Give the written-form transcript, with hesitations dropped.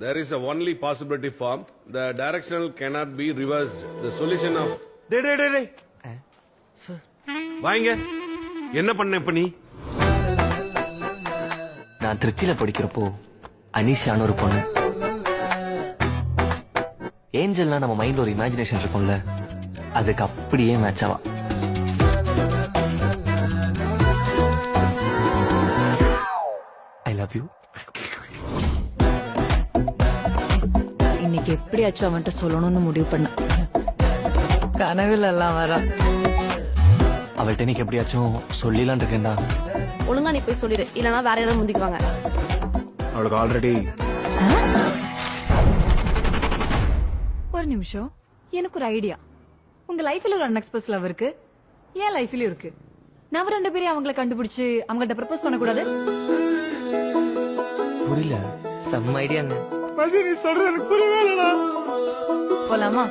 There is a only possibility formed. The directional cannot be reversed. The solution of... டேய் sir வாங்க. என்ன பண்ண இப்ப நீ? நான் திருச்சியில படிக்கிறப்போ அனிஷான்னு ஒரு பொண்ணு. ஏஞ்சல்னா நம்ம மைண்ட்ல ஒரு இமேஜினேஷன் இருக்கும்ல, அதுக்கு அப்படியே match Aava. I love you. இன்னைக்கு எப்படியாச்சும் அவன்கிட்ட சொல்லணும்னு முடிவு பண்ண. கனவுல எல்லாம் வர. அவள்கிட்ட இன்னைக்கு எப்படியாச்சும் சொல்லிடலான் இருக்கேன்டா. ஒழுங்கா நீ போய் சொல்லிடு, இல்லனா வேற யாராவது முந்திக்குவாங்க. அவளுக்கு ஆல்ரெடி ஒரு நிமிஷம், எனக்கு ஒரு ஐடியா. உங்க லைஃப்ல ஒரு அன்எக்ஸ்பிரஸ் லவ் இருக்கு, என் லைஃப்லயும் இருக்கு. நம்ம 2 பேரையும் அவங்களை கண்டுபிடிச்சு அவங்கள்ட்ட ப்ரப்போஸ் பண்ணக்கூடாது? புரியல. செம்ம ஐடியாங்க. நீ சொல்றது எனக்கு புரியவே இல்லடா. போலாமா?